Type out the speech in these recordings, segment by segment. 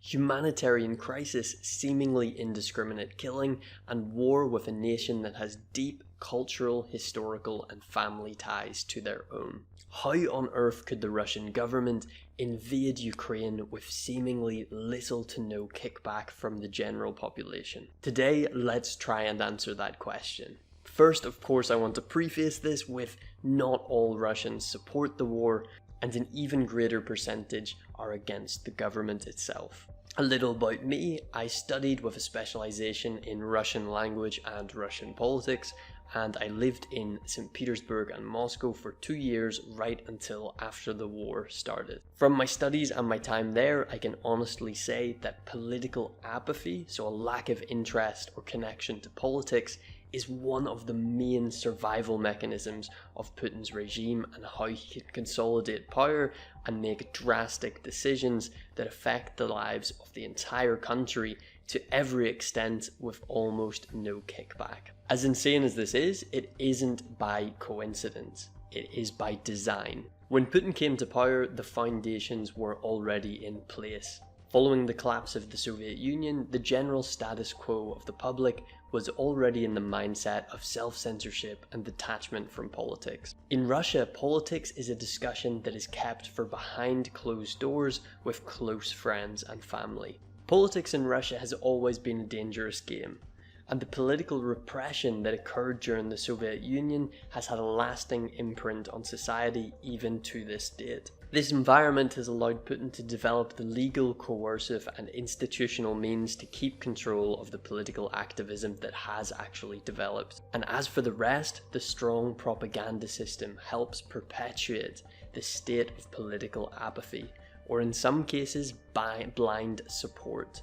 humanitarian crisis, seemingly indiscriminate killing, and war with a nation that has deep cultural, historical, and family ties to their own. How on earth could the Russian government invade Ukraine with seemingly little to no kickback from the general population? Today, let's try and answer that question. First, of course, I want to preface this with not all Russians support the war, and an even greater percentage are against the government itself. A little about me: I studied with a specialization in Russian language and Russian politics, and I lived in St. Petersburg and Moscow for 2 years right until after the war started. From my studies and my time there, I can honestly say that political apathy, so a lack of interest or connection to politics, is one of the main survival mechanisms of Putin's regime and how he can consolidate power and make drastic decisions that affect the lives of the entire country to every extent with almost no kickback. As insane as this is, it isn't by coincidence, it is by design. When Putin came to power, the foundations were already in place. Following the collapse of the Soviet Union, the general status quo of the public was already in the mindset of self-censorship and detachment from politics. In Russia, politics is a discussion that is kept for behind closed doors with close friends and family. Politics in Russia has always been a dangerous game, and the political repression that occurred during the Soviet Union has had a lasting imprint on society even to this date. This environment has allowed Putin to develop the legal, coercive, and institutional means to keep control of the political activism that has actually developed. And as for the rest, the strong propaganda system helps perpetuate the state of political apathy, or in some cases, blind support.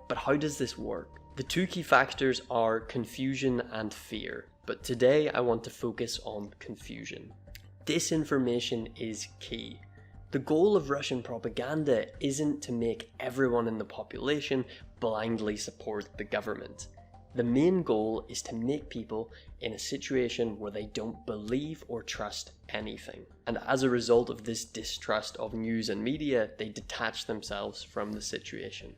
But how does this work? The two key factors are confusion and fear, but today I want to focus on confusion. Disinformation is key. The goal of Russian propaganda isn't to make everyone in the population blindly support the government. The main goal is to make people in a situation where they don't believe or trust anything. And as a result of this distrust of news and media, they detach themselves from the situation.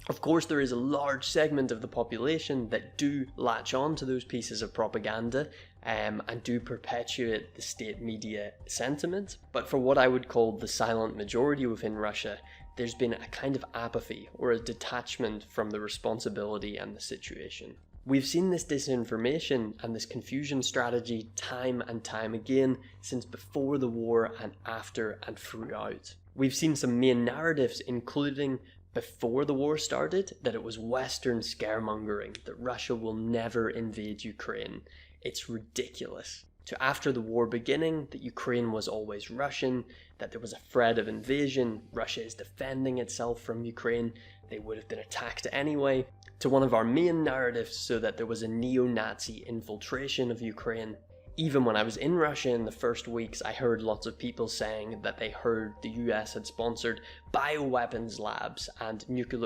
Of course, there is a large segment of the population that do latch on to those pieces of propaganda and do perpetuate the state media sentiment. But for what I would call the silent majority within Russia, there's been a kind of apathy or a detachment from the responsibility and the situation. We've seen this disinformation and this confusion strategy time and time again since before the war and after and throughout. We've seen some main narratives, including before the war started, that it was Western scaremongering, that Russia will never invade Ukraine. It's ridiculous. To after the war beginning, that Ukraine was always Russian, that there was a threat of invasion, Russia is defending itself from Ukraine, they would have been attacked anyway. To one of our main narratives, so that there was a neo-Nazi infiltration of Ukraine. Even when I was in Russia in the first weeks, I heard lots of people saying that they heard the US had sponsored bioweapons labs and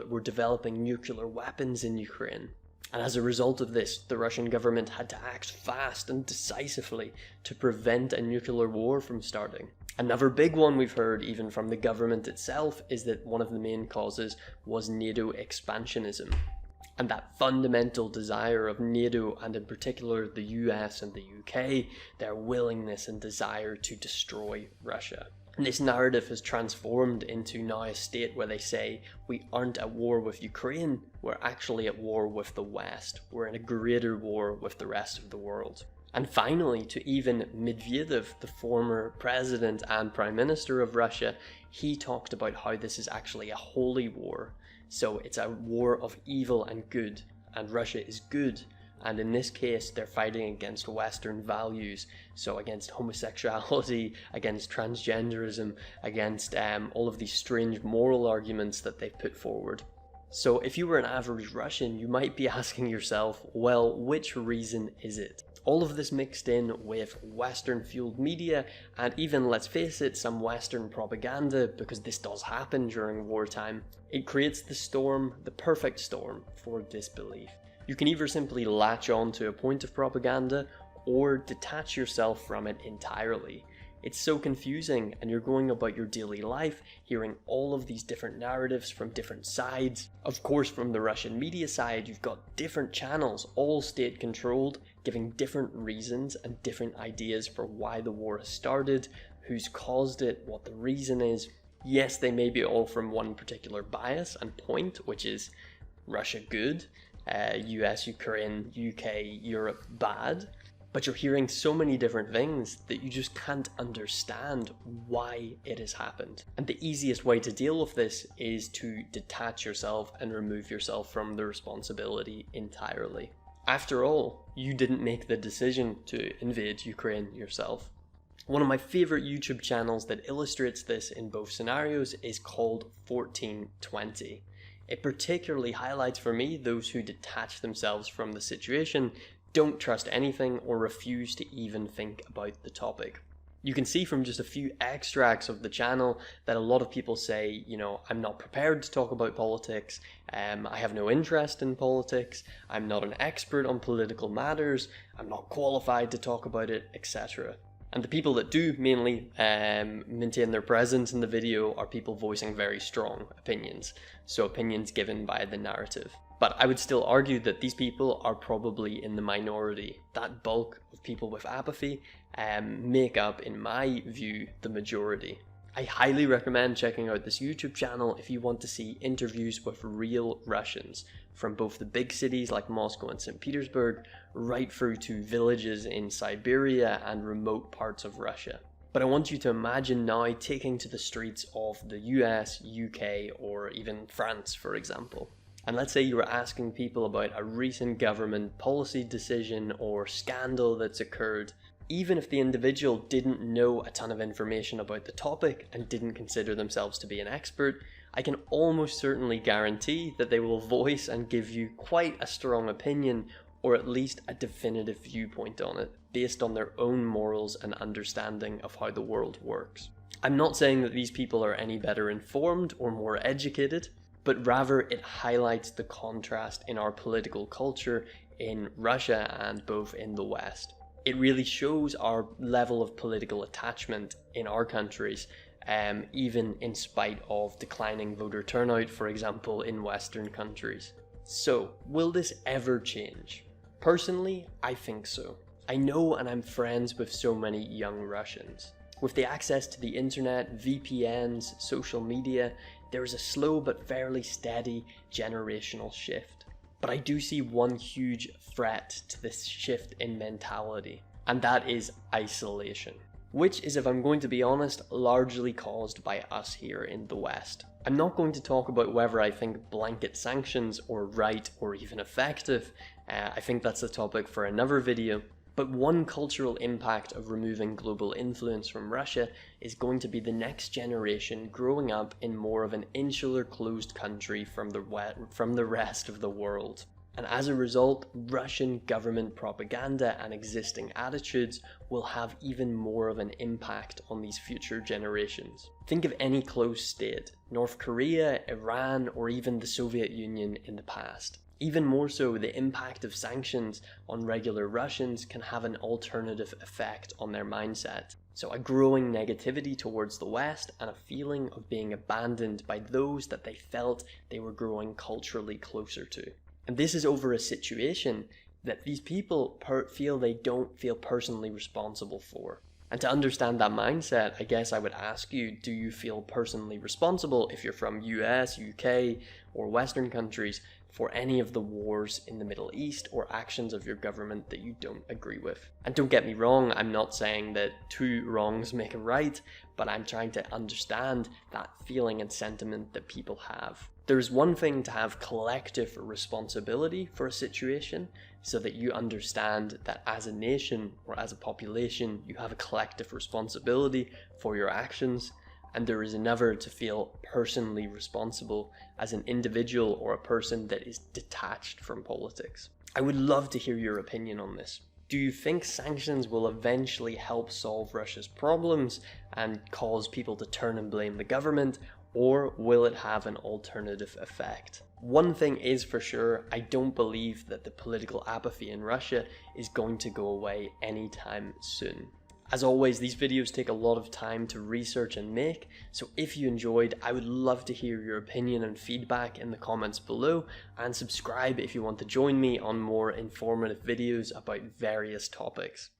were developing nuclear weapons in Ukraine. And as a result of this, the Russian government had to act fast and decisively to prevent a nuclear war from starting. Another big one we've heard, even from the government itself, is that one of the main causes was NATO expansionism. And that fundamental desire of NATO, and in particular the US and the UK, their willingness and desire to destroy Russia. And this narrative has transformed into now a state where they say, we aren't at war with Ukraine, we're actually at war with the West. We're in a greater war with the rest of the world. And finally, to even Medvedev, the former president and prime minister of Russia, he talked about how this is actually a holy war. So it's a war of evil and good, and Russia is good, and in this case they're fighting against Western values, so against homosexuality, against transgenderism, against all of these strange moral arguments that they've put forward. So if you were an average Russian, you might be asking yourself, well, which reason is it? All of this mixed in with Western-fueled media and even, let's face it, some Western propaganda, because this does happen during wartime. It creates the storm, the perfect storm for disbelief. You can either simply latch on to a point of propaganda or detach yourself from it entirely. It's so confusing, and you're going about your daily life hearing all of these different narratives from different sides. Of course, from the Russian media side, you've got different channels, all state controlled, giving different reasons and different ideas for why the war has started, who's caused it, what the reason is. Yes, they may be all from one particular bias and point, which is Russia good, US, Ukraine, UK, Europe bad. But you're hearing so many different things that you just can't understand why it has happened. And the easiest way to deal with this is to detach yourself and remove yourself from the responsibility entirely. After all, you didn't make the decision to invade Ukraine yourself. One of my favorite YouTube channels that illustrates this in both scenarios is called 1420. It particularly highlights for me those who detach themselves from the situation, don't trust anything, or refuse to even think about the topic. You can see from just a few extracts of the channel that a lot of people say, I'm not prepared to talk about politics, I have no interest in politics, I'm not an expert on political matters, I'm not qualified to talk about it, etc. And the people that do mainly maintain their presence in the video are people voicing very strong opinions, so opinions given by the narrative. But I would still argue that these people are probably in the minority. That bulk of people with apathy make up, in my view, the majority. I highly recommend checking out this YouTube channel if you want to see interviews with real Russians, from both the big cities like Moscow and St. Petersburg, right through to villages in Siberia and remote parts of Russia. But I want you to imagine now taking to the streets of the US, UK, or even France, for example. And let's say you were asking people about a recent government policy decision or scandal that's occurred. Even if the individual didn't know a ton of information about the topic and didn't consider themselves to be an expert, I can almost certainly guarantee that they will voice and give you quite a strong opinion, or at least a definitive viewpoint on it, based on their own morals and understanding of how the world works. I'm not saying that these people are any better informed or more educated, but rather it highlights the contrast in our political culture in Russia and both in the West. It really shows our level of political attachment in our countries, even in spite of declining voter turnout, for example, in Western countries. So, will this ever change? Personally, I think so. I know, and I'm friends with so many young Russians. With the access to the internet, VPNs, social media, there is a slow but fairly steady generational shift. But I do see one huge threat to this shift in mentality, and that is isolation. Which is, if I'm going to be honest, largely caused by us here in the West. I'm not going to talk about whether I think blanket sanctions are right or even effective. I think that's a topic for another video. But one cultural impact of removing global influence from Russia is going to be the next generation growing up in more of an insular, closed country from the rest of the world. And as a result, Russian government propaganda and existing attitudes will have even more of an impact on these future generations. Think of any closed state, North Korea, Iran, or even the Soviet Union in the past. Even more so, the impact of sanctions on regular Russians can have an alternative effect on their mindset. So a growing negativity towards the West and a feeling of being abandoned by those that they felt they were growing culturally closer to. And this is over a situation that these people feel they don't feel personally responsible for. And to understand that mindset, I guess I would ask you, do you feel personally responsible if you're from US, UK, or Western countries for any of the wars in the Middle East or actions of your government that you don't agree with? And don't get me wrong, I'm not saying that two wrongs make a right, but I'm trying to understand that feeling and sentiment that people have. There's one thing to have collective responsibility for a situation so that you understand that as a nation or as a population, you have a collective responsibility for your actions. And there is another to feel personally responsible as an individual or a person that is detached from politics. I would love to hear your opinion on this. Do you think sanctions will eventually help solve Russia's problems and cause people to turn and blame the government? Or will it have an alternative effect? One thing is for sure, I don't believe that the political apathy in Russia is going to go away anytime soon. As always, these videos take a lot of time to research and make, so if you enjoyed, I would love to hear your opinion and feedback in the comments below, and subscribe if you want to join me on more informative videos about various topics.